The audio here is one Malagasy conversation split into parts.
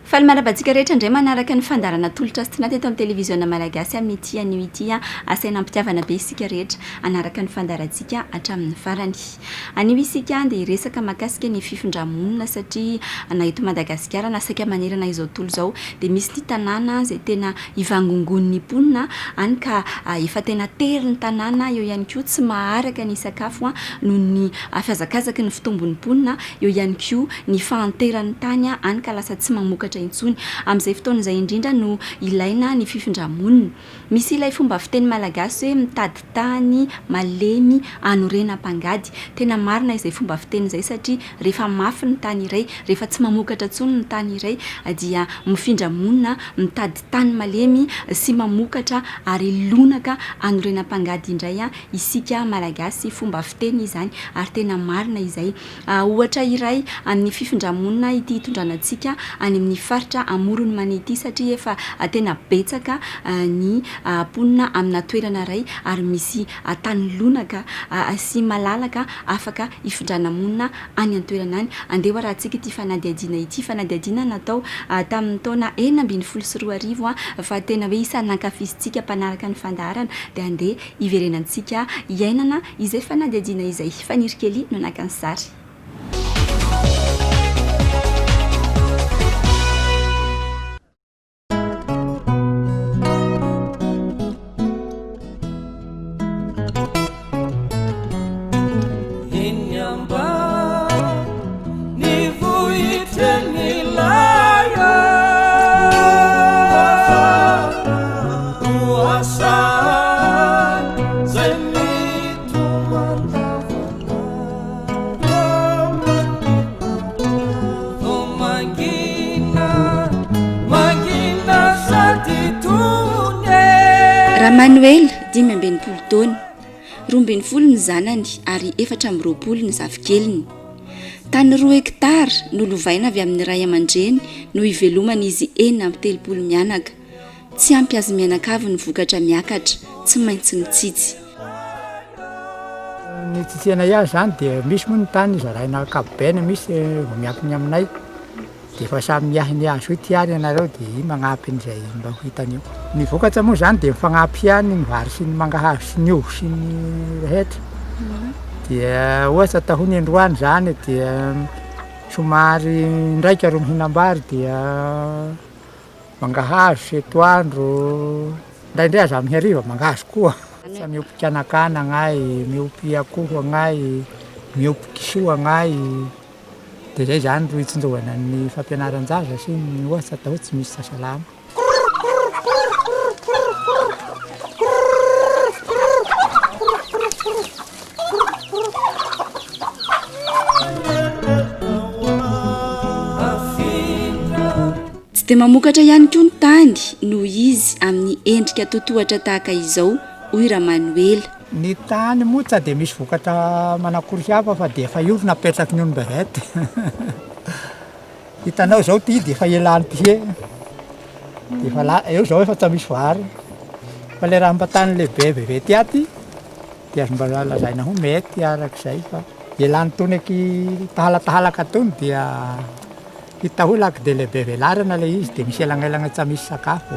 Faly marabantsika rehetra indray manaraka ny fandarana tolotra sy tinaty eto amin'ny televiziona malagasy amin'ny ity anio ity asaina ampitiavana be isika rehetra anaraka ny fandarantsika hatramin'ny farany. Anio isika dia resaka mahakasika ny fifindramonina satria na eto Madagasikara na saika manerana izao tontolo izao dia misy ny tanàna izay tena ivangongon'ny mponina any ka efa tena tery ny tanàna, eo ihany koa tsy maharaka ny sakafo noho ny fihazakazaky ny fitombon'ny mponina, eo ihany koa ny fahanteran'ny tany any ka lasa tsy mamokatra intsony. Amin'izay fotoana izay indrindra no ilaina ny fifindramonina. Misy ilay fomba fiteny malagasy hoe mitady tany malemy anorenam-pangady. Tena marina izay fomba fiteny izay satria rehefa mafy ny tany iray, rehefa tsy mamokatra intsony ny tany iray dia mifindramonina mitady tany malemy sy mamokatra ary lonaka anorenam-pangady indray isika malagasy, fomba fiteny izany ary tena marina izay. Ohatra iray amin'ny fifindramonina ity hitondranantsika any amin'ny faritra Amorony Manety satria efa tena betsaka ny mponina amina toerana iray ary misy tany lonaka sy malalaka afaka hifindranam-monina any an-toerana any. Andeha rahantsika ity fanadihadiana ity, fanadihadiana natao tamin'ny taona 2024 fa tena hoe isan'ny nankafizintsika mpanaraka ny fandaharana dia andeha hiverenantsika iainana izay fanadihadiana izay. Faniry kely no naka ny sary. Manuel 5 taona, 12 ny zanany ary 4 ny zafikeliny. Tany 2 hektara no lovaina avy amin'ny ray aman-dreny no ivelomana izy 4 mianaka. Tsy ampy azy mianakavy ny vokatra miakatra, tsy maintsy mitsitsy. Ny tsitsina ihany zany dia misy moa ny tany zaraina ankapobeny, misy miankiny aminay. Dia efa samy miahiny azo itiary ianareo dia magnampy an'izay mba ho hitanio. Ny vokatra moa zany dia mifagnampy ihany ny vary sy ny mangahazo sy ny ovy sy ny rehetra. Dia ohatra tahony androany zany dia somary ndraika ro mihinam-bary dia mangahazo sy etoandro. Indraindray aza amin'ny hariva mangahazo koa. Miopy kanakana agnay, miopy akoho agnay, miopy kisoa agnay. Dia izay zany ro hitsinjoana ny fampianaran-jaza sy ny ohatra atao hoe tsy misy sasalama. Tsy dia mamokatra ihany koa ny tany noho izy amin'ny endrika totohatra tahaka izao, hoy Manuel. Ny tany moa tsy dia misy vokatra manakory hafa fa dia efa io napetraky ny olombelety. Hitanao zao ty dia efa ialany ty. Dia eo zao efa tsy misy vary. Fa le raha mba tany lehibe bebe ty aty dia azo mba lazaina ho mety arak'izay fa ialany toniky tahalatalaka tony dia hita hoe laky dia lehibe velarana le izy dia misy elanelana tsy misy sakafo.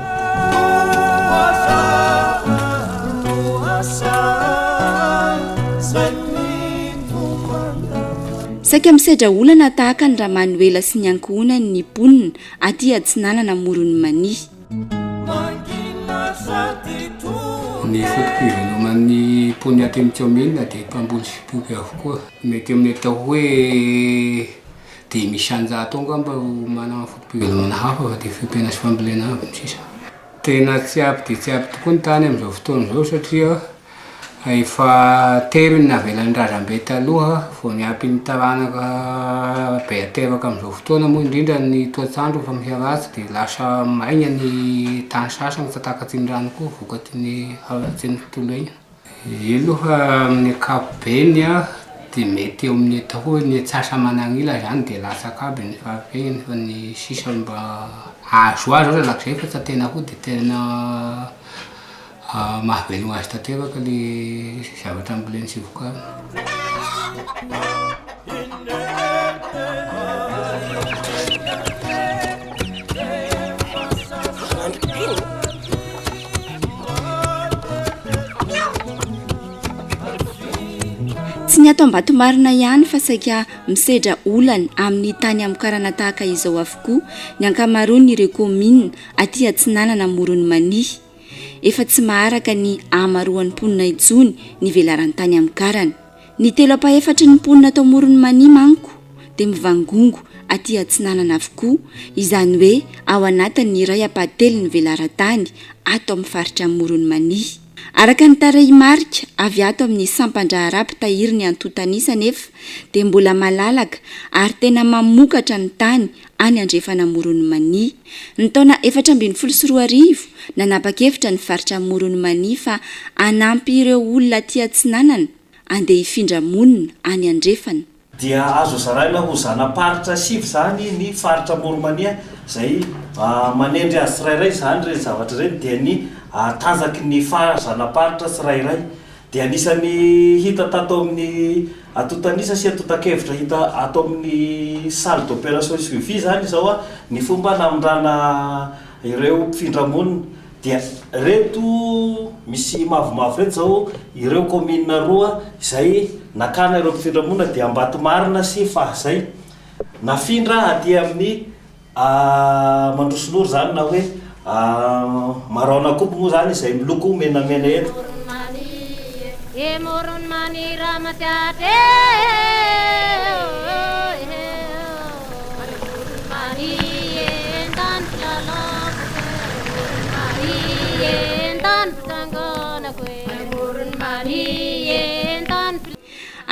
Saika misedra olana tahaka ny Manuel sy ny ankohonany ny mponina aty Atsinanana Morony Mania. Ny fotom-piveloman'ny mponina aty amin'ny Tsiominina dia mpambony sy mpipoky avokoa. Mety amin'ny atao hoe 500 angamba manana fotom-pivelomana hafa fa dia fiompiana sy fambolena avy ny sisa. Tena tsy ampy dia tsy ampy tokoa ny tany amin'izao fotoana izao satria efa tery ny navelan'ny razambe taloha vao niampy ny taranaka be atevaka amin'izao fotoana moa indrindra ny toetr'andro efa misy ratsy dia lasa maigna ny tany sasany fa takatsy ny rano koa vokaty ny haratsy ny tontolo iny. Aloha amin'ny ankapobeny dia mety eo amin'ny atao hoe ny atsasa manan'ila zany dia lasaka aby ny fahavegnany fa ny sisa mba azo azy zao lak'izay fa tsy tena ho dia tena mahavelogna azy tanteraka le zavatra amboleny sy vokany. tsy ny ato Ambatomarina ihany fa saika misedra olana amin'ny tany amokarana tahaka izao avokoa ny ankamaroany ireo komina aty Atsinanana Morony Mania. Efa tsy maharaka ny amaroan'ny mponina ijony ny velaran'ny tany amokarana. Ny 3/4 ny mponina atao Morony Mania manko dia mivangongo aty Atsinanana avokoa, izany hoe ao anatin'ny iray apately ny velaran-tany ato amin'ny faritra Morony Mania. Araka ny tarehy marika avy ato amin'ny Sampandraharaha Pitahiry ny Antotanisa nefa dia mbola malalaka ary tena mamokatra ny tany any andrefana Morony Mania. Ny taona 2024 nanapa-kevitra ny faritra Morony Mania fa hanampy ireo olona aty Atsinanana andeha hifindra monina any andrefana. Dia azo zaraina ho zanaparitra sivy zany ny faritra Morony Mania izay manendry azy tsirairay zany ireny zavatra ireny dia ny tanjaky ny zanaparitra tsirairay. Dia anisany hita tato amin'ny Antotanisa sy Antotan-kevitra hita ato amin'ny salle d'opération suivi zany izao ny fomba namindrana ireo mpifindra monina. Dia reto misy mavomavo reto zao ireo komina roa izay nakana ireo mpifindra monina dia Ambatomarina sy Fahazay. Nafindra aty amin'ny Mandrosinoro zany na hoe Maraonakobo moa zany izay miloko menamena eto.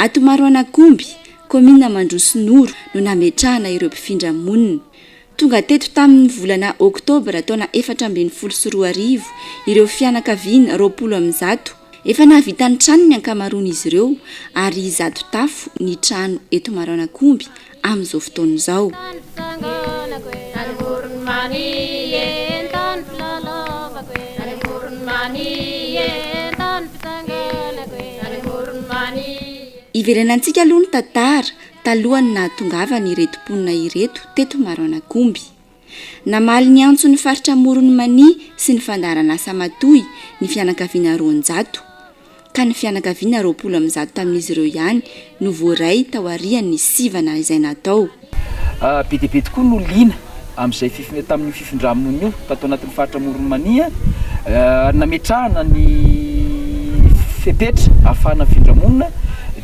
Ato Maraonakomby, komina Mandrosinoro no nametrahana ireo mpifindra monina. Tonga teto tamin'ny volana Oktobra taona 2024 ireo fianakaviana 20 efa nahavita ny trano ny ankamaroan' izy ireo ary zato tafo ny trano eto Maraonakomby amin'izao fotoana izao. Iverenantsika aloha ny tantara talohany nahatongavany ireto mponina ireto teto Maraonakomby. Namaly ny antso ny faritra Morony Mania sy ny fandaharan'asa matoy ny fianakaviana 200 ka ny fianakaviana 20 tamin'izy ireo ihany no voaray tao aorian'ny sivana izay natao. Be dia be tokoa no liana amin'izay tamin'ny fifindramona io tato anatin'ny faritra Morony Mania, nametrahana ny fepetra ahafahana findramona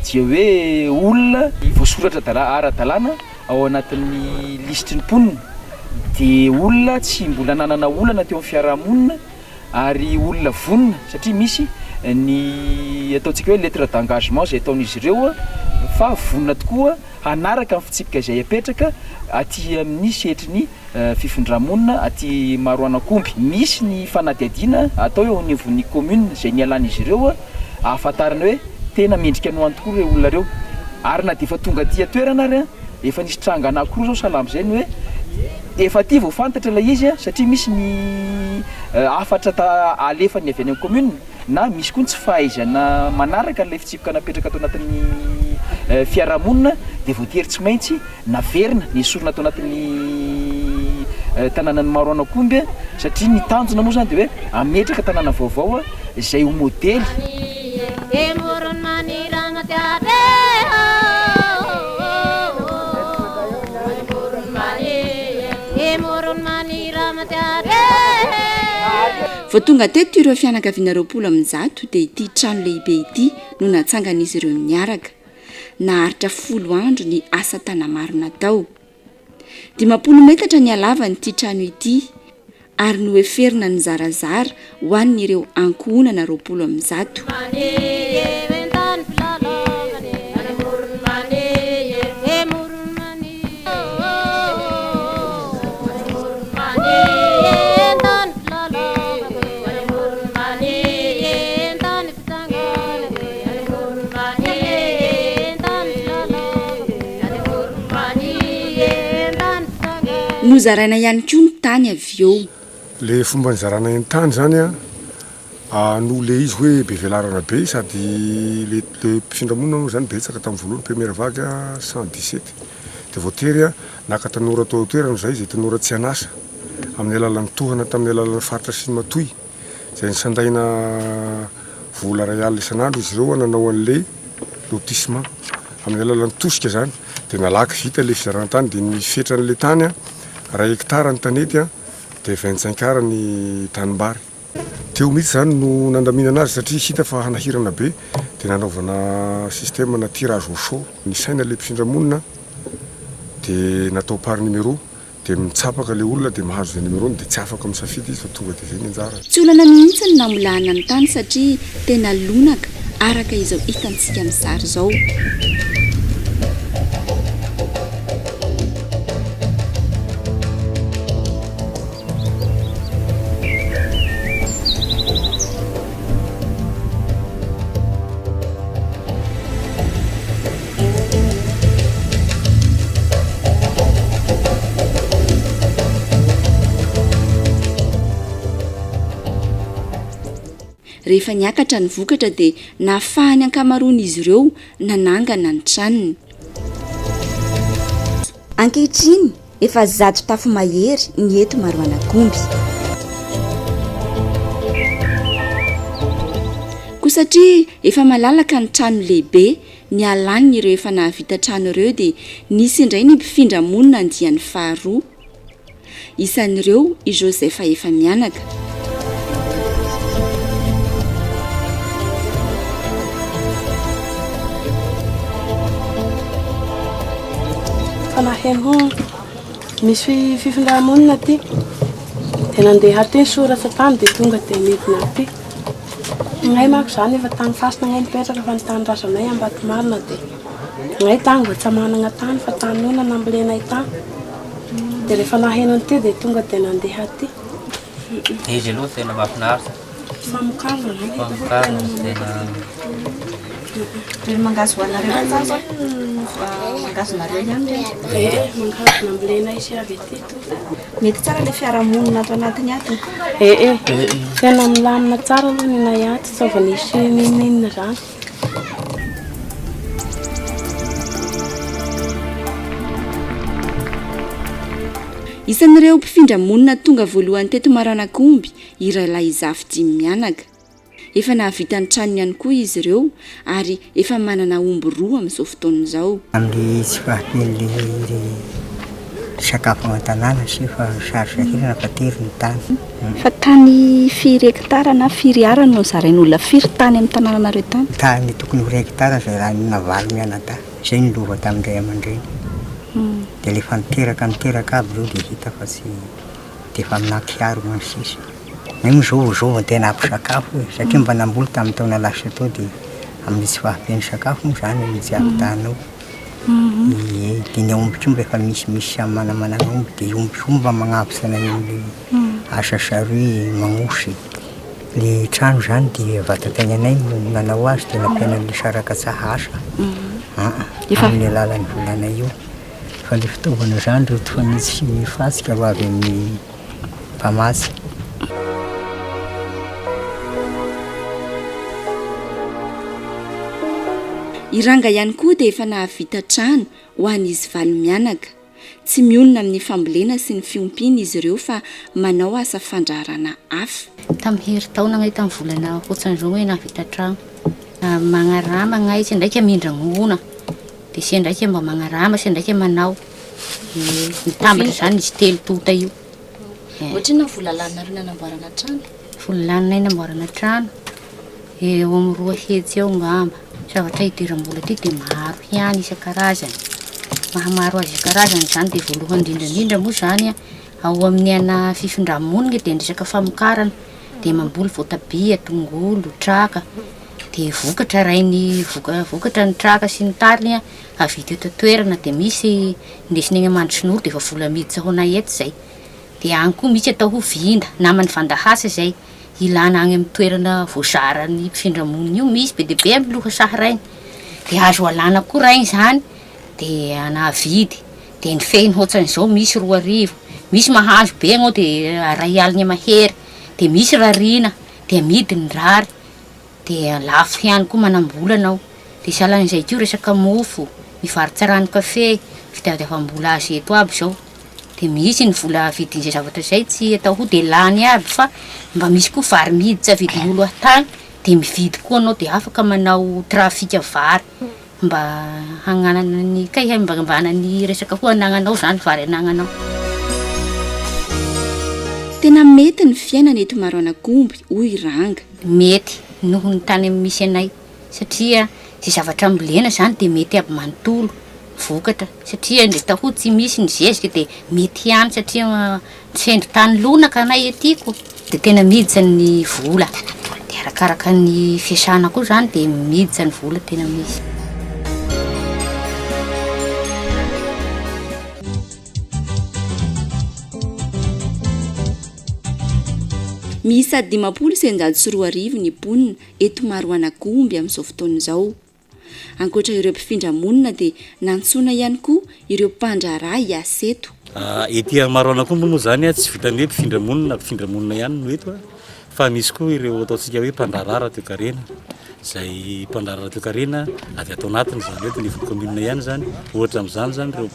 dia hoe olona voasoratra ara-dalàna ao anatin'ny listry ny mponina, dia olona tsy mbola nanana olana teo amin'ny fiarahamonina ary olona vonina satria misy ny ataontsika hoe lettre d'engagement izay ataon'izy ireo fa vonina tokoa hanaraka amin'ny fitsipika izay apetraka aty amin'ny setrin'ny fifindramona aty Maraonakomby. Misy ny fanadihadiana atao eo anivon'ny commune izay nialan'izy ireo ahafantarana hoe tena mendrika noany tokoa ireo olona reo. Ary na dia efa tonga aty toerana ary efa nisy tranga anankiroa zao salama izay ny hoe efa aty vao fantatra ilay izy satria misy ny afatra alefany avy any amin'ny commune na misy koa tsy fahaizana manaraka an'ilay fitsipika napetraka atao anatin'ny fiarahamonina dia voatery tsy maintsy naverina ny esorina atao anatin'ny tanànan'ny Maraonakomby satria ny tanjona moa zany dia hoe ametraka tanàna vaovao izay ho modely. Vao tonga teto ireo fianakaviana 20 dia ity trano lehibe ity no natsangan'izy ireo niaraka. Naharitra 10 andro ny asa tana maro natao. 50 metatra ny halavan'ity trano ity ary no eferina ny zarazara ho an'ireo ankohonana 20. Nozaraina ihany koa ny tany avy eo. Le fomba nizarana ny tany zany no le izy hoe be velarana be sady le mpifindramona moa zany betsaka tamin'ny voalohany première vague 117 dia voatery naka tanora tao toerana zay izay tanora tsy anasa amin'ny alalan'ny tohana tamin'ny alalan'ny faritra sy ny matoy izay nisandaina vola ray alina isan'andro izy ireo nanao an'le lotissement amin'ny alalan'ny tosika zany dia malaky vita le fizarana-tany dia ny fetrany'le tany a 1 hectare ny tanety a dia 25 ara ny tanimbary. Teo mihitsy zany no nandaminana azy satria hita fa hanahirana be dia nanaovana système na tirage au sort ny saina le mpifindra-monina dia natao par numéro dia mitsapaka le olona dia mahazo zay numéro dia tsy afaka misafidy izy fa tonga dia zay ny anjara. Tsy olana mihitsy ny namolana ny tany satria tena lonaka araka izao hitantsika amin'ny sary zao. Rehefa niakatra ny vokatra dia nafahany ankamaroany izy ireo nanangana ny tranony. Ankehitriny efa zato tafo mahery ny eto Maroanakomby. Koa satria efa malalaka ny trano lehibe, ny alaniny ireo efa nahavita trano ireo dia nisy indray ny mpifindra-monina andiany faharoa. Isan'ireo i Joseph efa mianaka. Fanaheno misy fifindra-monina ty dia nandeha teny soratra tany dia tonga dia midina ty. Ngay mako zany efa tany fasina ngay mipetraka fa ny tany razanay Ambatomarina dia ngay tany mbo tsy manana tany fa tany nona nambolenay tany dia rehefa naheno ty dia tonga dia nandeha ty. Izy aloha tena mahafinaritra. Famokavana tena Rehefa mangazo hoanareo zao mangazonareo ihany mangazo nambolenay sy avy ty. mety tsara le fiarahamonina ato anatiny ato. Tena milamina tsara aloha ny nay ato tsy avy nisy ninina zany. Isan'ireo mpifindra-monina tonga voalohany teto Maroanakomby i Ralahy Zafy Dimy mianaka. Efa nahavita ny tranony ihany koa izy ireo ary efa manana omby 2 amin'izao fotoana izao. Amin'ny tsy fahafely sakafo an-tanàna sy fa sarotry hirana fa tery ny tany. Fa tany 4 hectare na 4 ara no zarain'olona 4 tany amin'ny tanànanareo tany. Tany tokony 4 hectare zay raha navaly mianata. Zay ny lova tamin'indray aman-dreny. Dia rehefa miteraka aby ireo dia hita fa tsy dia efa minakiaro ny sisa. Io mizovozova tena ampisakafo satria mba namboly tamin'ny taona lasa tao dia amin'ny tsy fahafeny sakafo moa zany ny jiaby tany ao. Dia ny omby tsy mba efa misy manamana omby dia omby mba magnapisana io asa saroy magnosy. Le trano zany dia vatan-tainanay no nanao azy dia nampianan'le saraka tsahasa amin'ny alalan'ny volana io. Fa le fitaovana zany reo tofanitsy fasika avy amin'ny mpamatsy. Iranga ihany koa dia efa nahavita trano ho an'izy valy mianaka. Tsy mionona amin'ny fambolena sy ny fiompiana izy ireo fa manao asa fandraharana hafa. Tamin'ny hery taona ngay tamin'ny volana hotsan'izao hoe nahavita trano. Magnarama ngay sy ndraika mindrangona. Dia sy ndraika mba magnarama sy ndraika manao. Mitambatra zany izy 3 tota io. Ohatrina vola lanina nanamboarana trano? Vola lanina namboarana trano. Eo amin'ny 2 hetsy eo ngamba. Zavatra hidiram-bola ty dia maro ihany isan-karazany. Mahamaro azy isan-karazany zany dia voalohany indrindra moa zany ao amin'ny ana fifindra-monina dia resaka famokarana dia mamboly voatabia, tongolo, traka dia vokatra rainy vokatra ny traka sy ny tariny avita eto toerana dia misy ndesiny any Amandronoro dia efa vola miditra ho anay eto zay. Dia any koa misy atao ho vinda namany vandahasa zay ilana any amin'ny toerana voazarany mpifindra-monina io misy be dia be amin'ny lohasaha rainy dia azo alana koa rainy zany dia nahavidy dia ny fehiny ohatran'izao misy 2 arivo, misy mahazo be ao dia 2 alina mahery dia misy rarina dia amidy ny rary dia lafo ihany koa manambola anao dia salan'izay kio resaka mofo mivarotra rano kafe fitadiavam-bola azy eto aby zao. Dia misy ny vola vidin'izay zavatra izay tsy atao ho dia lany aby fa mba misy koa vary miditra vidin'olo atany dia mividy koa anao dia afaka manao trafika vary mba hagnanana ny kay mbagnambana ny resaka ho anagnanao zany vary anagnanao. Tena mety ny fiainana eto Maroanagomby hoy Ranga. Mety noho ny tany misy anay satria sy zavatra ambolena zany dia mety aby manontolo vokatra satria ndre taho tsy misy ny zezika dia mety ihany satria tsendry tany lonaka anay etiko dia tena miditra ny vola dia arakaraka ny fiasana koa zany dia miditra ny vola tena misy. Miisa 540 ny mponina eto Maroanagomby amin'izao fotoana izao. Ankoatra ireo mpifindra monina dia nantsoina ihany koa ireo mpandraharaha hiasa eto. Ety Maroanagomby moa zany tsy vitany hoe mpifindra monina ihany no eto fa misy koa ireo ataontsika hoe mpandraharaha toekarena. Zay mpandraharaha toekarena avy atao anatiny zany hoe niveau commune ihany zany. Ohatra amin'izany zany ireo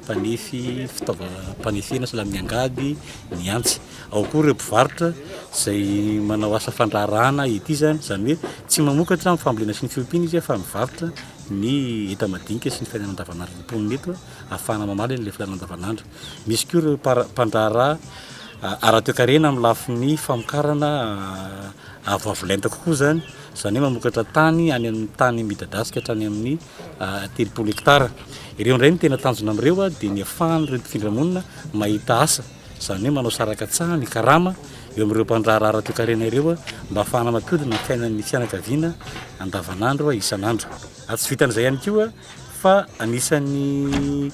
mpanefy fitaova-panefena sy lamiangady ny antsy. Ao koa ireo mpivarotra zay manao asa fandraharahana ety zany hoe tsy mamokatra amin'ny fambolena sy ny fiompiana izy fa mivarotra ny eta madinika sy ny fiainana andavanandro ny mponina eto ahafahana mamaly an'ilay fiainana andavanandro. Misy koa ireo mpandraharaha ara-toekarena amin'ny lafin'ny famokarana avoavolenta kokoa zany hoe mamokatra tany any amin'ny tany midadasika hatrany amin'ny 300 hektara. Ireo indray ny tena tanjona amin'ireo dia ny ahafahan'ireo mpifindra monina mahita asa zany hoe manao sarakatsahana ny karama eo amin'ireo mpandraharaha ara-toekarena ireo mba ahafahana mampihodina ny fiainan'ny fianakaviana andavanandro isanandro. Tsy vitan'izay ihany koa fa anisan'ny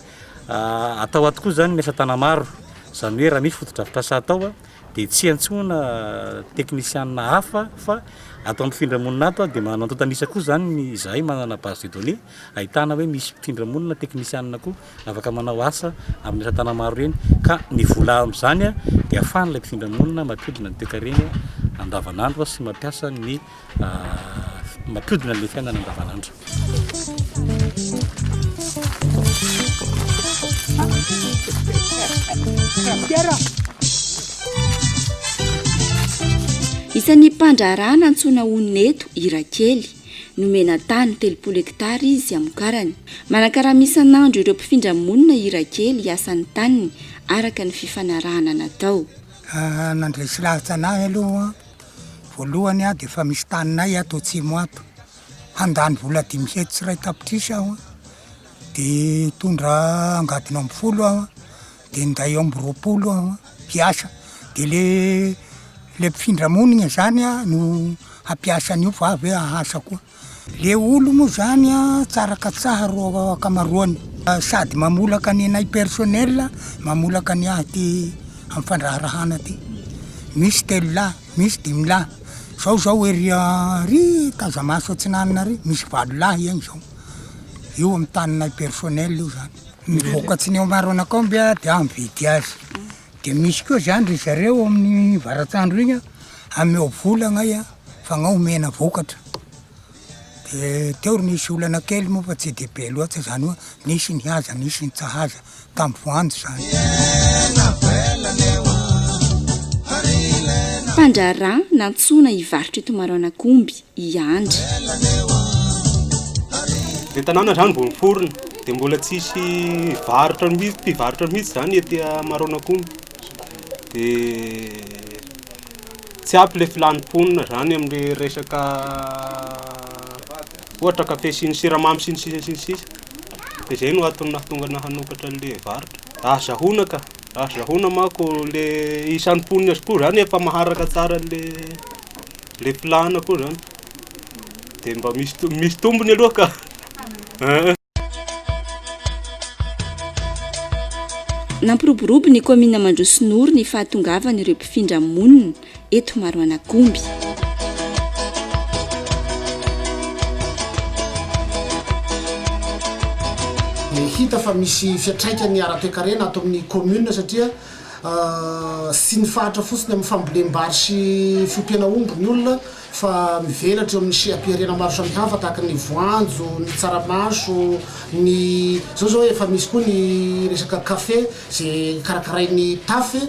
atao ato koa zany ny asa tana maro zany hoe raha misy fotodrafitrasa atao dia tsy antsoina teknisianina hafa fa atao mpifindra monina ato dia manantontanisa koa zany izahay manana base de données ahitana hoe misy mpifindra monina teknisianina koa afaka manao asa amin'ny asa tana maro reny ka ny vola amin'izany dia ahafahan'ilay mpifindra monina mampihodina ny toekarena andavanandro sy mampiasa ny mampihodina ny fiainana andavanandro. Isan'ny mpandraharaha nantsoina Oneto Irakely nomena tany 300 hektara izy amokarany. Manakaraha isan'andro ireo mpifindra monina Irakely hiasan'ny taniny araka ny fifanarahana natao. Nandresy lahatra anahy aloha voalohany dia efa misy taninay ato atsimo ato handany vola 17 sy ray tapitrisa aho dia tondra angadina amin'ny 10 aho dia nday amin'ny 20 aho piasa dia le mpifindra monina zany no hampiasany io fa avy ahasa koa. Le olo moa zany tsara katsaha ro akamaroany sady mamolaka ny anay personnel mamolaka ny ahy ty amin'ny fandraharahana ty. Misy 3 lahy, misy 5 lahy. Zao ry tazamaso atsinanana ry misy 4 lahy ihany zao. Io amin'ny taninay personnel io zany. Mivokatsy ny Maroanagomby dia mividy azy. Dia misy koa zany ry zareo amin'ny varatsandro igny ameo volana fa omena vokatra. Dia teo nisy olana kely moa fa tsy dia be loatra zany hoe nisy ny haza nisy ny tsahaza tamin'ny voanjo zany. Mpandraharaha nantsoina hivarotra eto Maroanagomby hiandry. Le tanàna zany mbola miforona dia mbola tsisy mpivarotra mihitsy zany ety Maroanagomby. Dia tsy ampy le filanimponina zany amin'ny resaka ohatra kafe sy ny siramamy sy ny sisa. Dia zay no atony nahatonga nahanokatra le varotra. Azahoana manko le isan'ny mponina koa zany efa maharaka tsara le filana koa zany. Dia mba misy tombony aloha ka. Nampiroborobo ny komina Mandrosinoro ny fahatongavana ireo mpifindra monina eto Maroanagomby. Hita fa misy fiatraikany ara-toekarena ato amin'ny commune satria sy ny fahatra fotsiny amin'ny fambolem-bary sy fiompiana omby ny olona fa mivelatra eo amin'ny ampiarena maro samihafa tahaka ny voanjo, ny tsaramaso, ny zao efa misy koa ny resaka kafe zay karakarain'ny tafy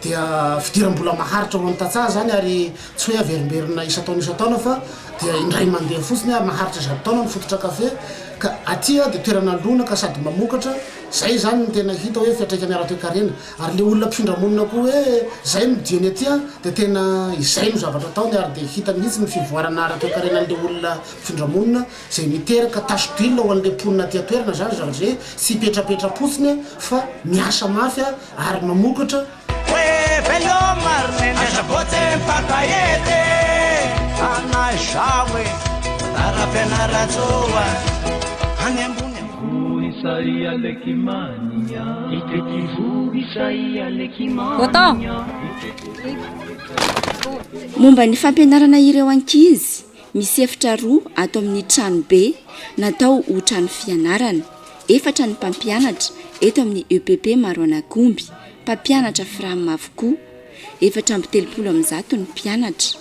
dia fidiram-bola maharitra ho amin'ny tantsaha zany ary tsy hoe averimberina isa-taona fa dia indray mandeha fotsiny maharitra 100 taona ny fototra kafe ka atia dia toerana lona ka sady mamokatra zay zany ny tena hita hoe fiatraikany ara-toe-karena ary le olona mpifindra-monina koa hoe zay no diany atya dia tena izay no zavatra ataony ary dia hita mihitsy ny fivoarana ara-toe-karena an'le olona mpifindra-monina zay miteraka tasodilona ho an'le mponina aty atoerana zany zavatra zay sy hipetrapetra-potsiny fa miasa mafy ary mamokatra momba ny fampianarana ireo ankizy misy efitra roa ato amin'ny trano be natao ho trano fianarana, efatra ny mpampianatra eto amin'ny EPP Maroanakomby, mpampianatra Frama avokoa, 430 ny mpianatra.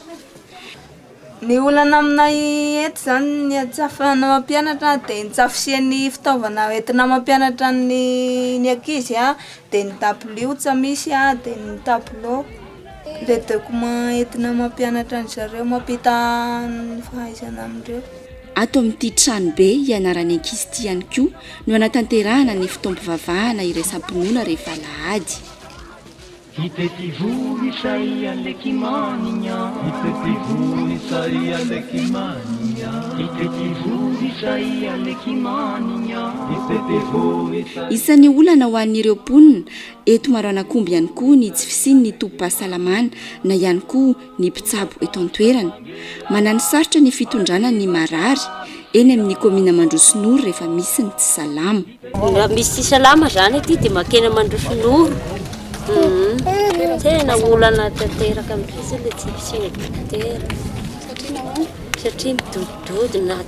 Ny olana aminay eto zany ny atsafana mampianatra dia nitsafisian'ny fitaovana entina mampianatra ny ankizy dia ny tabliotra misy dia ny tableau le document entina mampianatra ny zareo mampita ny fahaizana amindreo. Ato amin'ity trano be ianarany ankizy ity ihany koa no anatanterahana ny fitombivavahana iraisam-pinoana rehefa Alahady. Isan'ny olana ho an'ireo mponina eto Maroanakomby ihany koa ny tsy fisiny ny tombo-pahasalamana na ihany koa ny mpitsabo eto an-toerana. Manano sarotra ny fitondrana ny marary eny amin'ny komina Mandrosinoro rehefa misy ny tsy salama. Raha misy tsy salama zany aty dia makena Mandrosinoro. Tena olana tanteraka amin'izay le tsy fisiny dokotera. Satria midodidody na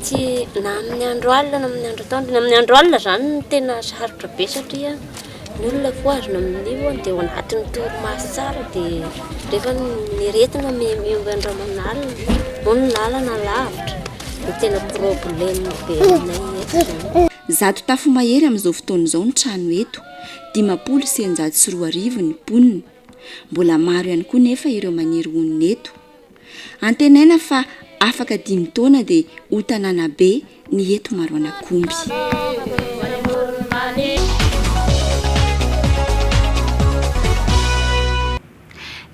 amin'ny andro alina na amin'ny andro atoandro. Na amin'ny andro alina zany no tena sarotra be satria ny olona foazina amin'io dia ao anatin'ny torimaso tsara dia rehefa niretina miomby androman'alina moa ny lalana lavitra dia tena problème be aminay eto zany. Zato tafo mahery amin'izao fotoana izao ny trano eto, 540 ny mponina. Mbola maro ihany koa nefa ireo maniry honina eto. Antenaina fa afaka 5 taona dia ho tanàna be ny eto Maroanakomby.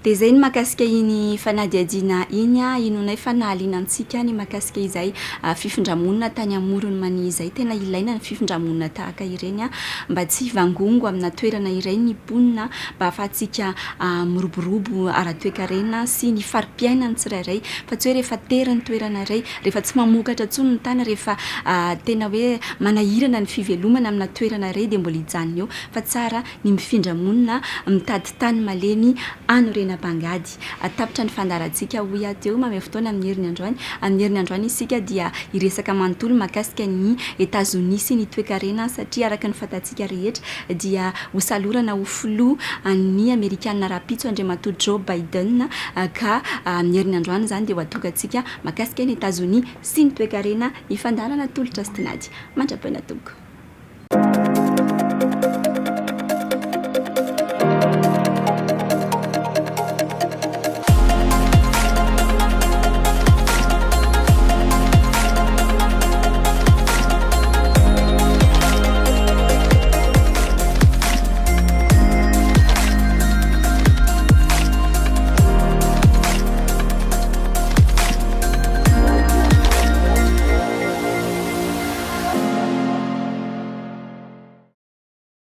Dia izay ny mahakasika iny fanadiadiana iny inonay fanahalianantsika ny mahakasika izay fifindramonina tany amorony mani izay tena ilaina ny fifindramonina tahaka ireny mba tsy vangongo amina toerana iray ny mponina mba ahafahantsika miroborobo ara-toe-karena sy ny fari-piainana tsirairay fa tsy hoe rehefa tery ny toerana iray rehefa tsy mamokatra tsony ny tany rehefa tena hoe manahirana ny fivelomana amina toerana iray dia mbola hijanona eo fa tsara ny mifindramonina mitady tany malemy anorena Bangady. Tapitra ny fandarantsika hoy ateo mamy fotoana amin'ny herin'ny androany. Amin'ny herin'ny androany isika dia iresaka manontolo mahakasika ny Etazonia sy ny toe-karena satria araka ny fantatsika rehetra dia hosalorana ho filoha ny Amerikanina rapitso Andriamatoa Joe Biden ka amin'ny herin'ny androany zany dia hoatokantsika mahakasika ny Etazonia sy ny toe-karena ny fandarana tolotra sy tinady. Mandrapaina tompoko.